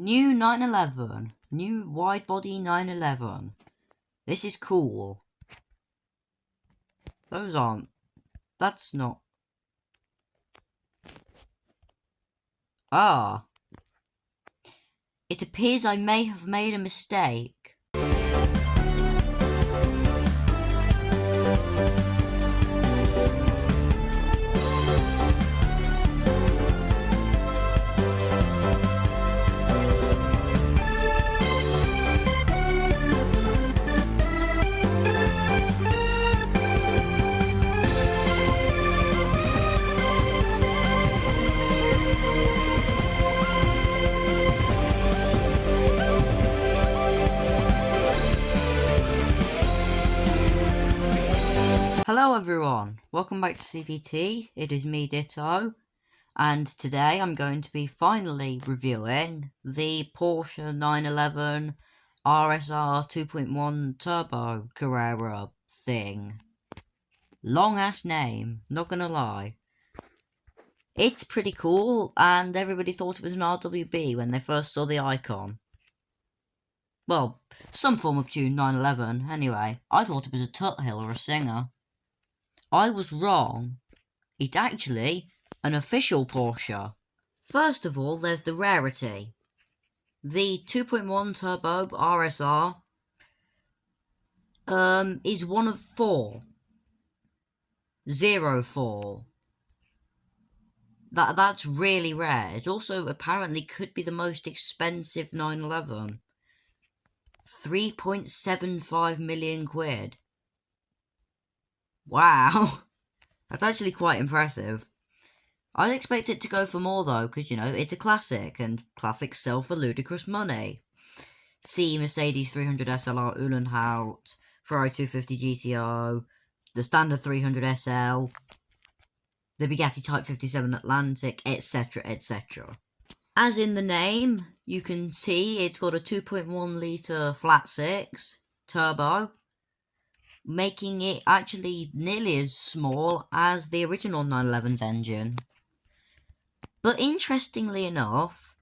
New 911. New wide body 911. This is cool. Those aren't. That's not. Ah. It appears I may have made a mistake. Hello everyone, welcome back to CDT, it is me Ditto, and today I'm going to be finally reviewing the Porsche 911 RSR 2.1 Turbo Carrera thing. Long ass name, not gonna lie. It's pretty cool, and everybody thought it was an RWB when they first saw the icon. Well, some form of tune 911, anyway. I thought it was a Tuthill or a Singer. I was wrong. It's actually an official Porsche. First of all, there's the rarity. The 2.1 Turbo RSR is one of 4. 04. That's really rare. It also apparently could be the most expensive 911. 3.75 million quid. Wow, that's actually quite impressive. I'd expect it to go for more though, because, you know, it's a classic, and classics sell for ludicrous money. See Mercedes 300 SLR Uhlenhaut, Ferrari 250 GTO, the standard 300 SL, the Bugatti Type 57 Atlantic, etc, etc. As in the name, you can see it's got a 2.1 litre flat 6 turbo, making it actually nearly as small as the original 911's engine. But interestingly enough,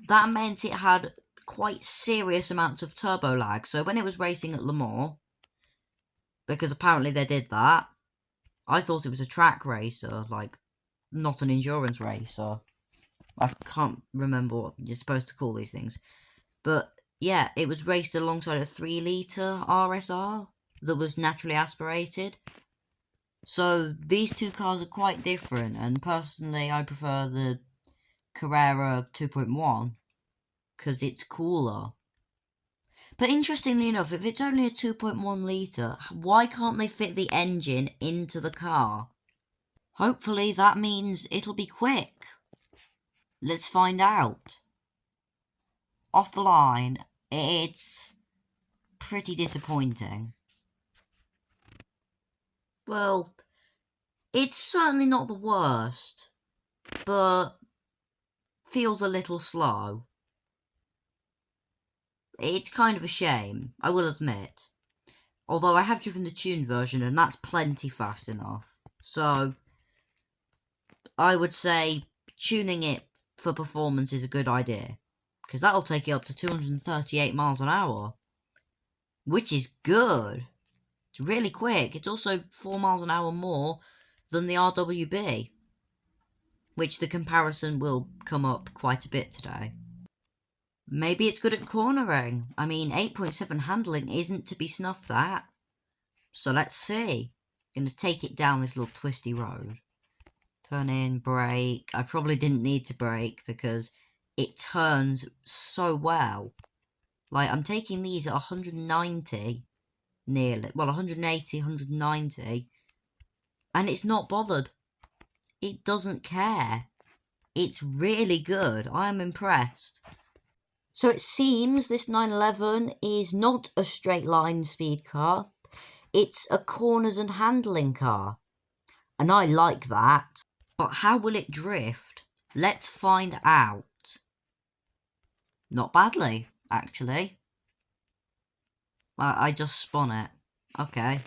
that meant it had quite serious amounts of turbo lag. So when it was racing at Le Mans, because apparently they did that, I thought it was a track racer, like, not an endurance racer. I can't remember what you're supposed to call these things. But yeah, it was raced alongside a 3 litre RSR that was naturally aspirated. So these two cars are quite different, and personally I prefer the Carrera 2.1 because it's cooler. But interestingly enough, if it's only a 2.1 litre, why can't they fit the engine into the car? Hopefully that means it'll be quick. Let's find out. Off the line, it's pretty disappointing. Well, it's certainly not the worst, but feels a little slow. It's kind of a shame, I will admit. Although I have driven the tuned version and that's plenty fast enough. So, I would say tuning it for performance is a good idea, because that'll take you up to 238 miles an hour, which is good. It's really quick. It's also 4 miles an hour more than the RWB, which the comparison will come up quite a bit today. Maybe it's good at cornering. I mean, 8.7 handling isn't to be snuffed at. So let's see. Gonna take it down this little twisty road. Turn in, brake. I probably didn't need to brake because it turns so well. Like, I'm taking these at 190, nearly. Well, 180, 190. And it's not bothered. It doesn't care. It's really good. I am impressed. So it seems this 911 is not a straight line speed car. It's a corners and handling car. And I like that. But how will it drift? Let's find out. Not badly, actually. I just spun it. Okay.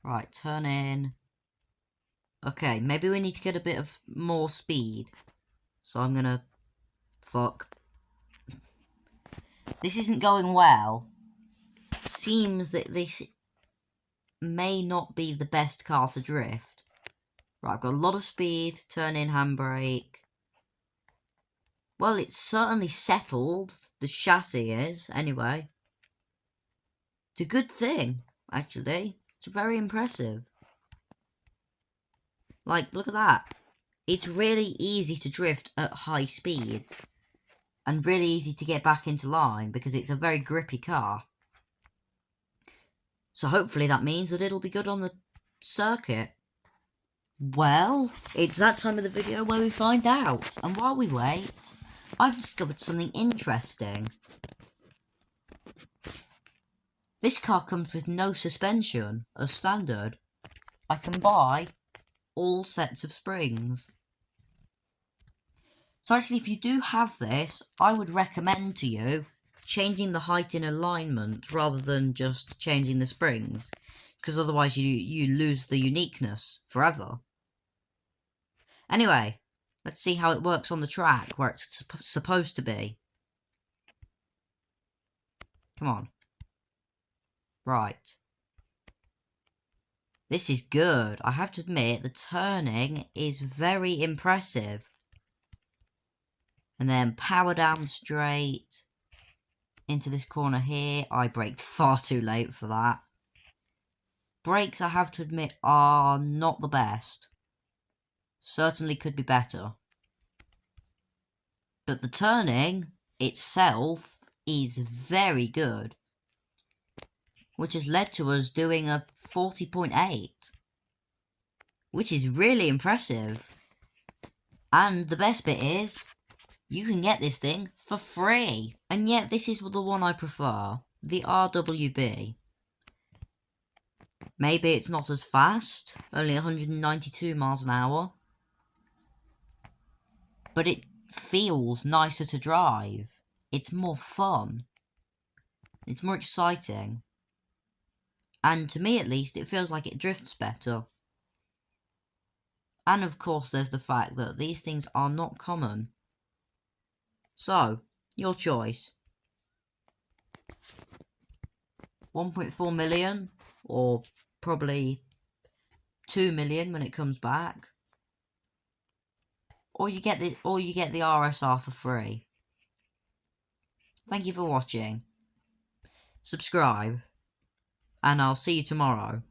Right, turn in. Okay, maybe we need to get a bit of more speed. So I'm gonna... Fuck. This isn't going well. It seems that this may not be the best car to drift. Right, I've got a lot of speed, turn-in handbrake. Well, it's certainly settled. The chassis is, anyway. It's a good thing, actually. It's very impressive. Like, look at that. It's really easy to drift at high speeds. And really easy to get back into line because it's a very grippy car. So hopefully that means that it'll be good on the circuit. Well, it's that time of the video where we find out. And while we wait, I've discovered something interesting. This car comes with no suspension as standard. I can buy all sets of springs. So actually, if you do have this, I would recommend to you changing the height in alignment rather than just changing the springs, because otherwise you lose the uniqueness forever. Anyway, let's see how it works on the track where it's supposed to be. Come on. Right. This is good. I have to admit, the turning is very impressive. And then power down straight into this corner here. I braked far too late for that. Brakes, I have to admit, are not the best. Certainly could be better. But the turning itself is very good. Which has led to us doing a 40.8. Which is really impressive. And the best bit is, you can get this thing for free. And yet this is the one I prefer. The RWB. Maybe it's not as fast. Only 192 miles an hour. But it feels nicer to drive. It's more fun. It's more exciting. And to me at least, it feels like it drifts better. And of course there's the fact that these things are not common. So, your choice. 1.4 million, or probably 2 million when it comes back. Or you get the RSR for free. Thank you for watching. Subscribe. And I'll see you tomorrow.